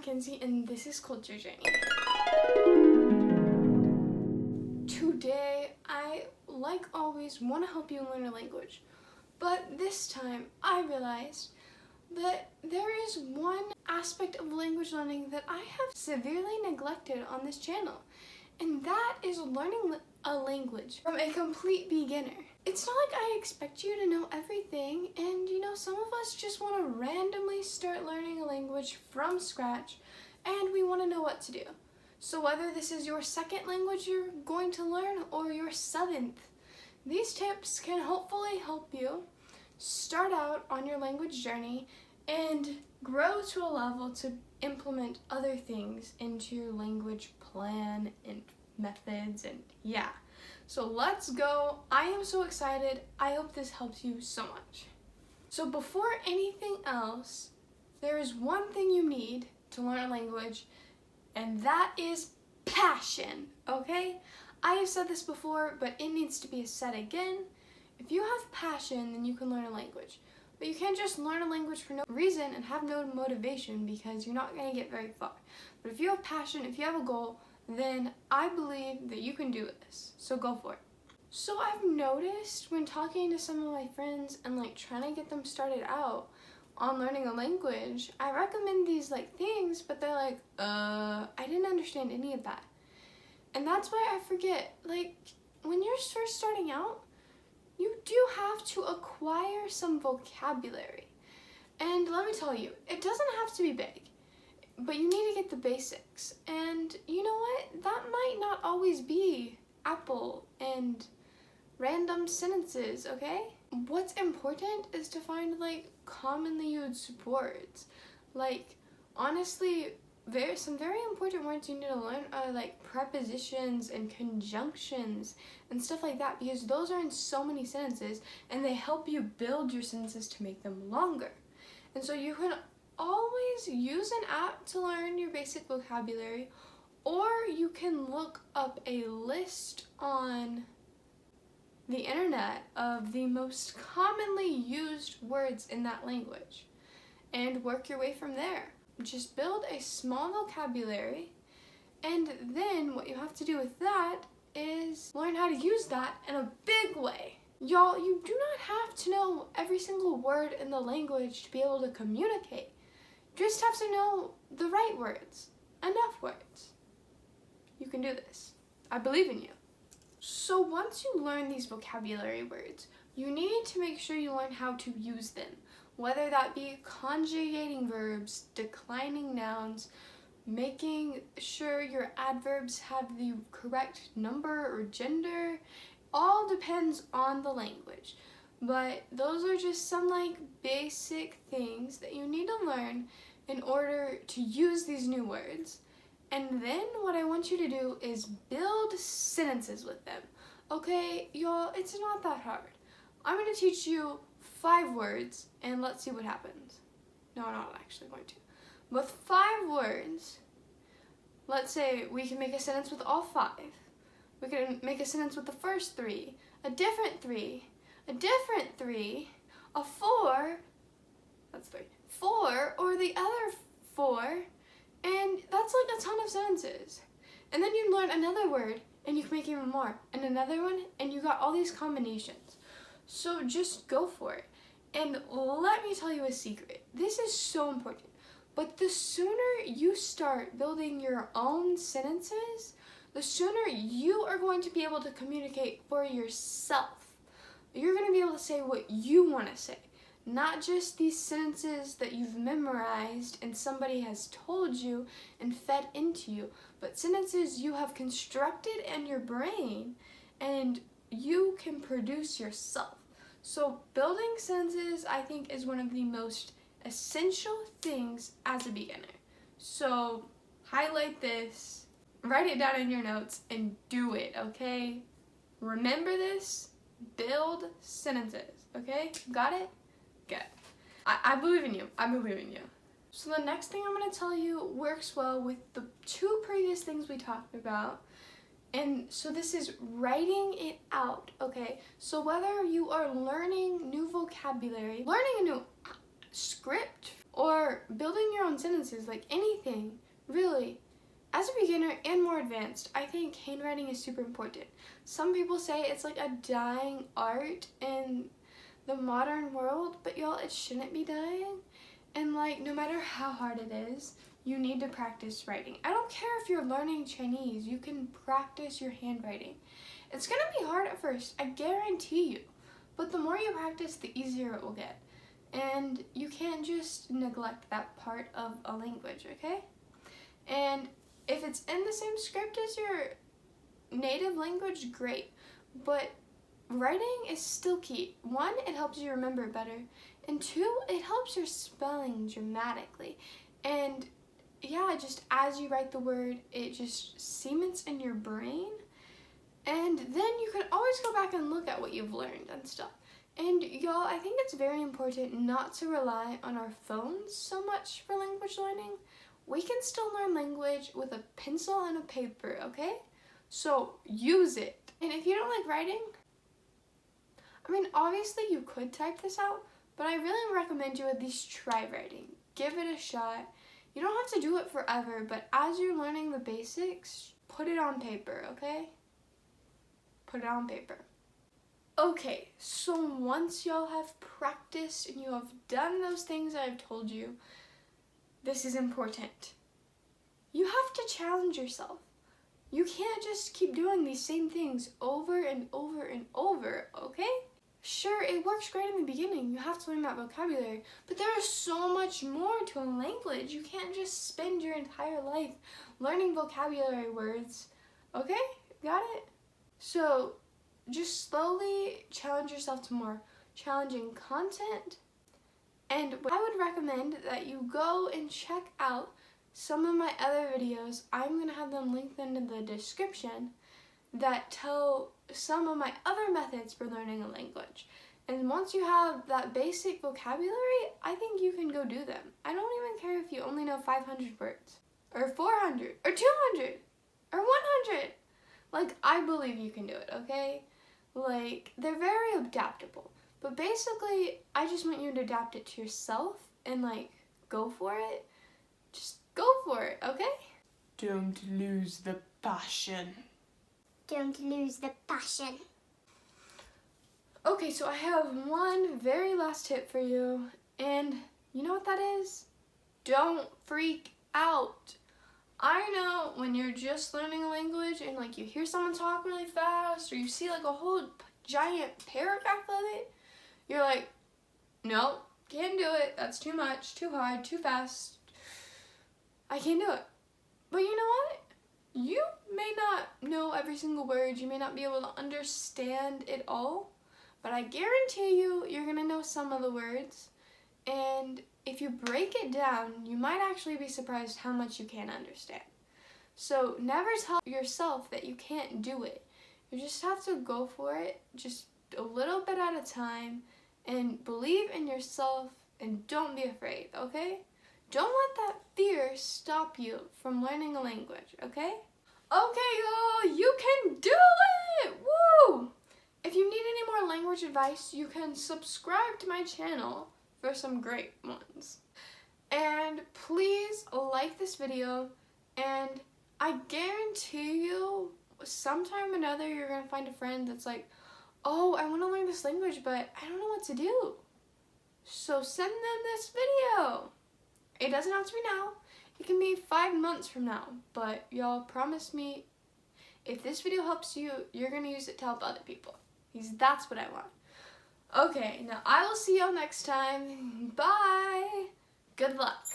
Mackenzie, and this is Culture Journey. Today, I, like always, want to help you learn a language. But this time, I realized that there is one aspect of language learning that I have severely neglected on this channel, and that is learning a language from a complete beginner. It's not like I expect you to know everything, and some of us just want to randomly start learning a language from scratch, and we want to know what to do. So whether this is your second language you're going to learn or your seventh, these tips can hopefully help you start out on your language journey and grow to a level to implement other things into your language plan and methods, and yeah. So let's go. I am so excited. I hope this helps you so much. So before anything else, there is one thing you need to learn a language, and that is passion, okay? I have said this before, but it needs to be said again. If you have passion, then you can learn a language. But you can't just learn a language for no reason and have no motivation, because you're not going to get very far. But if you have passion, if you have a goal, then I believe that you can do this. So go for it. So I've noticed when talking to some of my friends and trying to get them started out on learning a language, I recommend these things, but they're like, I didn't understand any of that. And that's why I forget, when you're first starting out, you do have to acquire some vocabulary. And let me tell you, it doesn't have to be big, but you need to get the basics. And you know what? That might not always be apple and random sentences, okay? What's important is to find commonly used words. Honestly, some very important words you need to learn are prepositions and conjunctions and stuff like that, because those are in so many sentences and they help you build your sentences to make them longer. And so you can always use an app to learn your basic vocabulary, or you can look up a list on the internet of the most commonly used words in that language and work your way from there. Just build a small vocabulary, and then what you have to do with that is learn how to use that in a big way. Y'all, you do not have to know every single word in the language to be able to communicate. You just have to know the right words, enough words. You can do this. I believe in you. So once you learn these vocabulary words, you need to make sure you learn how to use them, whether that be conjugating verbs, declining nouns, making sure your adverbs have the correct number or gender. All depends on the language. But those are just some basic things that you need to learn in order to use these new words. And then what I want you to do is build sentences with them. Okay, y'all, it's not that hard. I'm going to teach you 5 words, and let's see what happens. No, I'm not actually going to. With 5 words, let's say we can make a sentence with all 5. We can make a sentence with the first 3, a different 3, a different 3, a 4, that's 3, 4, or the other 4, and that's a ton of sentences. And then you learn another word, and you can make even more, and another one, and you got all these combinations. So just go for it. And let me tell you a secret. This is so important. But the sooner you start building your own sentences, the sooner you are going to be able to communicate for yourself. You're going to be able to say what you want to say. Not just these sentences that you've memorized and somebody has told you and fed into you, but sentences you have constructed in your brain and you can produce yourself. So building sentences, I think, is one of the most essential things as a beginner. So highlight this, write it down in your notes, and do it, okay? Remember this, build sentences, okay? Got it? Good. I believe in you. I believe in you. So the next thing I'm going to tell you works well with the 2 previous things we talked about. And so this is writing it out, okay? So whether you are learning new vocabulary, learning a new script, or building your own sentences, like anything, really. As a beginner and more advanced, I think handwriting is super important. Some people say it's like a dying art in the modern world, but y'all, it shouldn't be dying. And like, no matter how hard it is, you need to practice writing. I don't care if you're learning Chinese, you can practice your handwriting. It's gonna be hard at first, I guarantee you. But the more you practice, the easier it will get. And you can't just neglect that part of a language, okay? And if it's in the same script as your native language, great. But writing is still key. One, it helps you remember better. And two, it helps your spelling dramatically. And yeah, just as you write the word, it just cements in your brain. And then you can always go back and look at what you've learned and stuff. And y'all, I think it's very important not to rely on our phones so much for language learning. We can still learn language with a pencil and a paper, okay? So use it. And if you don't like writing, I mean, obviously you could type this out, but I really recommend you at least try writing. Give it a shot. You don't have to do it forever, but as you're learning the basics, put it on paper, okay? Put it on paper. Okay, so once y'all have practiced and you have done those things I've told you, this is important. You have to challenge yourself. You can't just keep doing these same things over and over and over, okay? Sure, it works great in the beginning. You have to learn that vocabulary, but there is so much more to a language. You can't just spend your entire life learning vocabulary words, okay? Got it? So just slowly challenge yourself to more challenging content. And I would recommend that you go and check out some of my other videos. I'm going to have them linked in the description that tell some of my other methods for learning a language. And once you have that basic vocabulary, I think you can go do them. I don't even care if you only know 500 words, or 400, or 200, or 100. Like, I believe you can do it, okay? Like, they're very adaptable. But basically, I just want you to adapt it to yourself and, like, go for it. Just go for it, okay? Don't lose the passion. Don't lose the passion. Okay, so I have one very last tip for you. And you know what that is? Don't freak out. I know when you're just learning a language and, like, you hear someone talk really fast or you see, like, a whole giant paragraph of it, you're like, no, can't do it. That's too much, too hard, too fast. I can't do it. But you know what? You may not know every single word. You may not be able to understand it all. But I guarantee you, you're going to know some of the words. And if you break it down, you might actually be surprised how much you can understand. So never tell yourself that you can't do it. You just have to go for it, just a little bit at a time. And believe in yourself and don't be afraid, okay? Don't let that fear stop you from learning a language, okay? Okay, y'all, you can do it! Woo! If you need any more language advice, you can subscribe to my channel for some great ones. And please like this video, and I guarantee you, sometime or another, you're gonna find a friend that's like, oh, I want to learn this language, but I don't know what to do. So send them this video. It doesn't have to be now. It can be 5 months from now. But y'all promise me, if this video helps you, you're going to use it to help other people. Because that's what I want. Okay, now I will see y'all next time. Bye. Good luck.